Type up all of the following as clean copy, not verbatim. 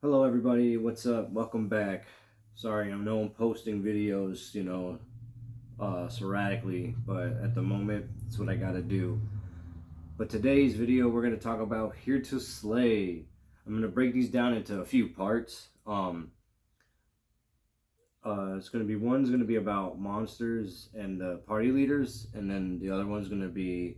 Hello everybody, what's up? Welcome back. Sorry, I know I'm posting videos, sporadically, but at the moment, it's what I gotta do. But today's video, we're gonna talk about Here to Slay. I'm gonna break these down into a few parts. It's gonna be one's gonna be about monsters and the party leaders, and then the other one's gonna be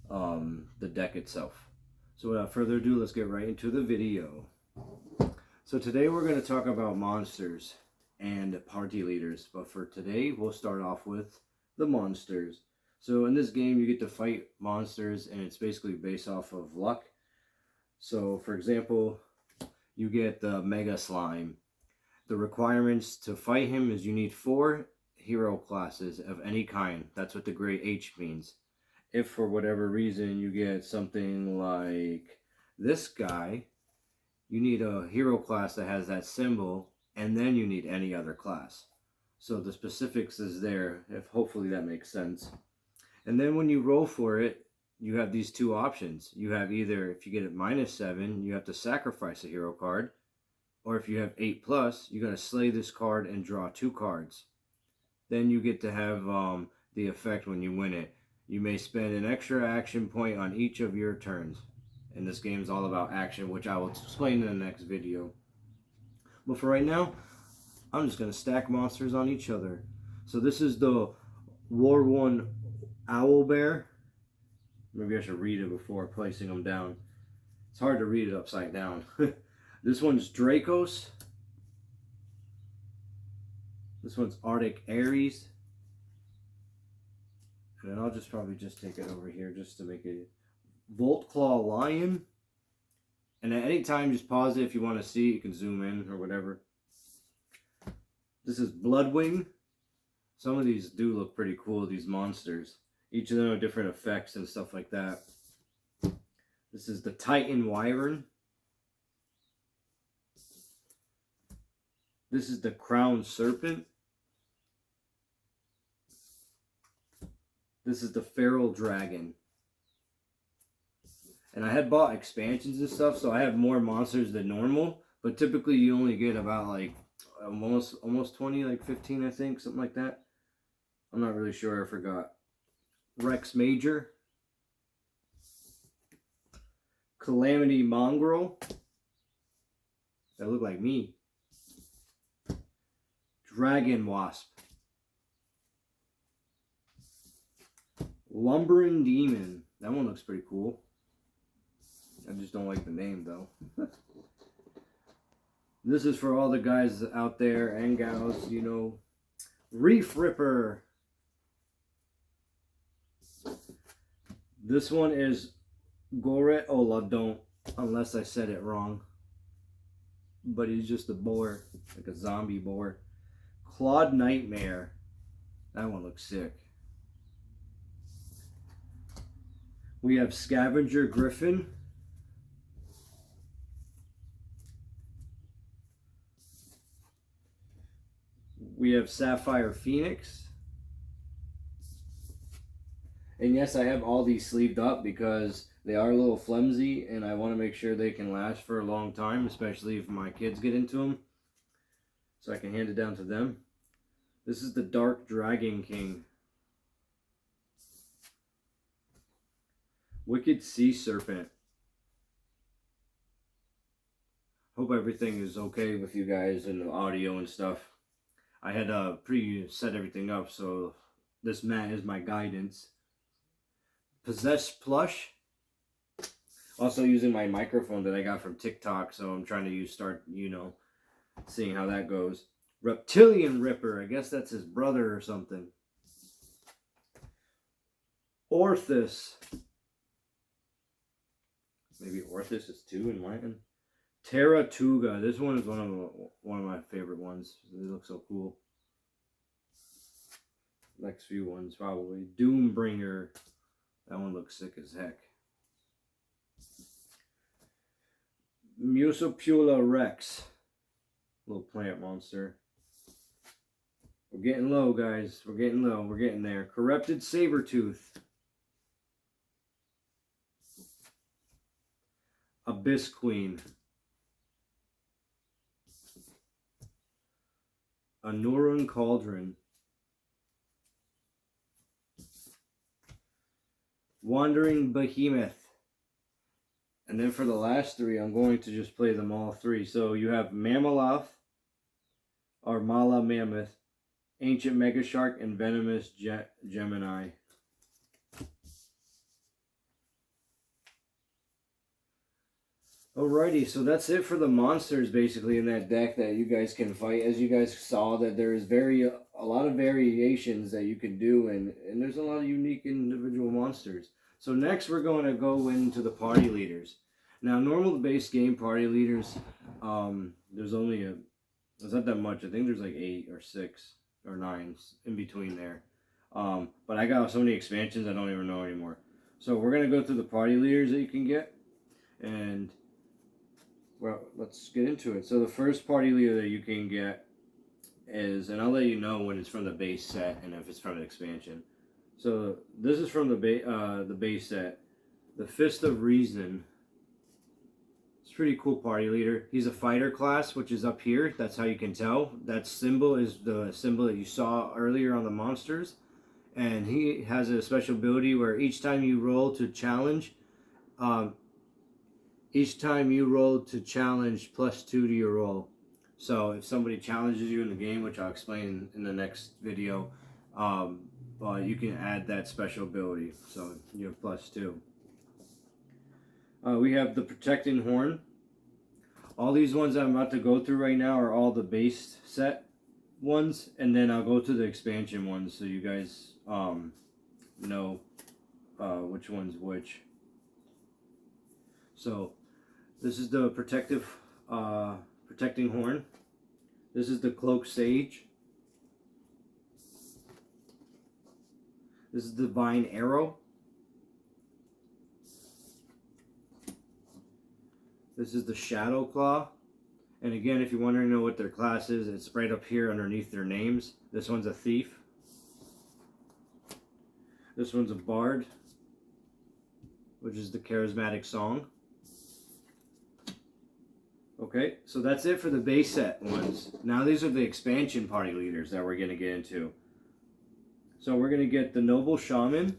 the deck itself. So without further ado, let's get right into the video. So today we're going to talk about monsters and party leaders. But for today, we'll start off with the monsters. So in this game, you get to fight monsters, and it's basically based off of luck. So for example, you get the Mega Slime. The requirements to fight him is you need 4 hero classes of any kind. That's what the gray H means. If for whatever reason you get something like this guy, you need a hero class that has that symbol, and then you need any other class. So the specifics is there, if hopefully that makes sense. And then when you roll for it, you have these two options. You have either, if you get it -7, you have to sacrifice a hero card, or if you have 8+, you got to slay this card and draw 2 cards. Then you get to have the effect when you win it. You may spend an extra action point on each of your turns. And this game is all about action, which I will explain in the next video. But for right now, I'm just going to stack monsters on each other. So this is the War 1 Owl Bear. Maybe I should read it before placing them down. It's hard to read it upside down. This one's Dracos. This one's Arctic Ares. And then I'll just probably just take it over here just to make it Voltclaw Lion. And at any time, just pause it if you want to see. You can zoom in or whatever. This is Bloodwing. Some of these do look pretty cool, these monsters. Each of them have different effects and stuff like that. This is the Titan Wyvern. This is the Crown Serpent. This is the Feral Dragon. And I had bought expansions and stuff, so I have more monsters than normal. But typically you only get about like almost 20, like 15 I think, something like that. I'm not really sure, I forgot. Rex Major. Calamity Mongrel. That look like me. Dragon Wasp. Lumbering Demon. That one looks pretty cool. I just don't like the name though. This is for all the guys out there and gals, you know. Reef Ripper. This one is Goret Oladon, unless I said it wrong. But he's just a boar, like a zombie boar. Clawed Nightmare. That one looks sick. We have Scavenger Griffin. We have Sapphire Phoenix. And yes, I have all these sleeved up because they are a little flimsy and I want to make sure they can last for a long time, especially if my kids get into them. So I can hand it down to them. This is the Dark Dragon King. Wicked Sea Serpent. Hope everything is okay with you guys and the audio and stuff. I had pre-set everything up, so this mat is my guidance. Possessed Plush. Also using my microphone that I got from TikTok, so I'm trying to start, seeing how that goes. Reptilian Ripper. I guess that's his brother or something. Orthus. Maybe Orthus is 2 in Latin. Terratuga. This one is one of my favorite ones. They look so cool. Next few ones probably. Doombringer. That one looks sick as heck. Musopula Rex. Little plant monster. We're getting low, guys. We're getting low. We're getting there. Corrupted Sabertooth. Abyss Queen. Anurun Cauldron, Wandering Behemoth. And then for the last three, I'm going to just play them all three. So you have Mamaloth, Armala Mammoth, Ancient Mega Shark, and Venomous Gemini. Alrighty, so that's it for the monsters basically in that deck that you guys can fight. As you guys saw, that there's a lot of variations that you can do, and there's a lot of unique individual monsters. So next we're going to go into the party leaders. Now, normal base game party leaders, there's not that much. I think there's like 8 or 6 or 9 in between there. But I got so many expansions I don't even know anymore. So we're going to go through the party leaders that you can get, and well, let's get into it. So the first party leader that you can get is, and I'll let you know when it's from the base set and if it's from an expansion. So this is from the base set, the Fist of Reason. It's a pretty cool party leader. He's a fighter class, which is up here. That's how you can tell. That symbol is the symbol that you saw earlier on the monsters. And he has a special ability where each time you roll to challenge, +2 to your roll. So if somebody challenges you in the game, which I'll explain in the next video, you can add that special ability. So you have +2. We have the Protecting Horn. All these ones I'm about to go through right now are all the base set ones, and then I'll go to the expansion ones so you guys know which one's which. So this is the Protecting Horn. This is the Cloak Sage. This is the Divine Arrow. This is the Shadow Claw. And again, if you want to know what their class is, it's right up here underneath their names. This one's a Thief. This one's a Bard, which is the Charismatic Song. Okay, so that's it for the base set ones. Now these are the expansion party leaders that we're going to get into. So we're going to get the Noble Shaman,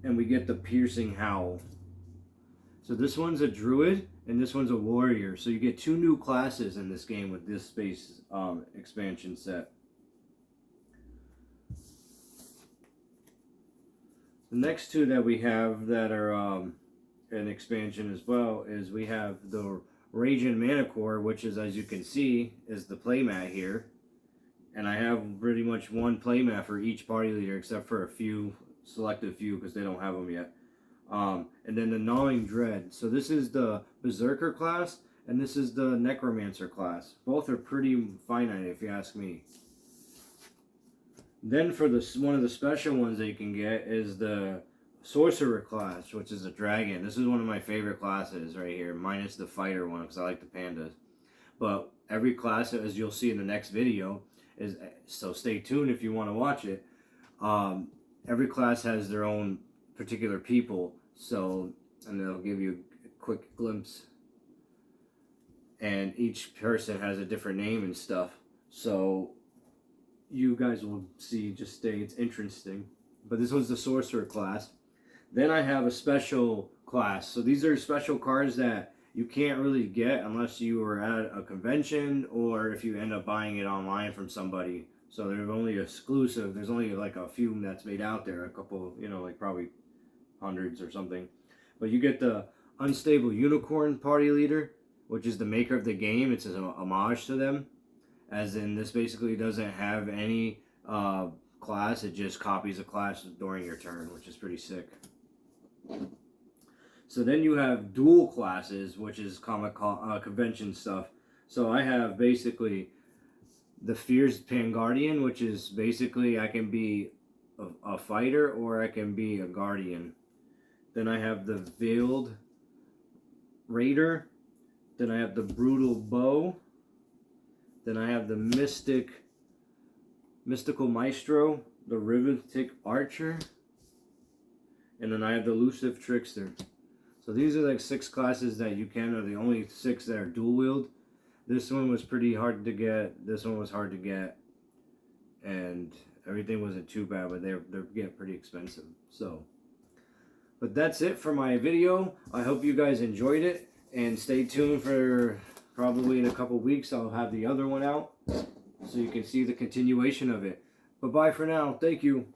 and we get the Piercing Howl. So this one's a Druid, and this one's a Warrior. So you get 2 new classes in this game with this base expansion set. The next 2 that we have that are an expansion as well is we have the Raging Manticore, which is, as you can see, is the playmat here. And I have pretty much 1 playmat for each party leader, except for a few, selected few, because they don't have them yet. And then the Gnawing Dread. So this is the Berserker class, and this is the Necromancer class. Both are pretty finite, if you ask me. Then for one of the special ones that you can get is the Sorcerer class, which is a dragon. This is one of my favorite classes right here, minus the fighter one, because I like the pandas. But every class, as you'll see in the next video, is, so stay tuned if you want to watch it. Every class has their own particular people, so, and they'll give you a quick glimpse. And each person has a different name and stuff. So you guys will see, just stay, it's interesting. But this was the Sorcerer class. Then I have a special class. So these are special cards that you can't really get unless you are at a convention or if you end up buying it online from somebody. So they're only exclusive. There's only like a few that's made out there. A couple, you know, like probably hundreds or something. But you get the Unstable Unicorn Party Leader, which is the maker of the game. It's an homage to them. As in, this basically doesn't have any class. It just copies a class during your turn, which is pretty sick. So then you have dual classes, which is convention stuff. So I have basically the Fierce Panguardian, which is basically I can be a fighter or I can be a guardian. Then I have the Veiled Raider. Then I have the Brutal Bow. Then I have the Mystical Maestro, the Rhythmic Archer. And then I have the Elusive Trickster. So these are like 6 classes that you can, are the only 6 that are dual wield. This one was pretty hard to get. This one was hard to get. and everything wasn't too bad, but they're getting pretty expensive. So, but that's it for my video. I hope you guys enjoyed it, and stay tuned for probably in a couple weeks. I'll have the other one out so you can see the continuation of it. But bye for now. Thank you.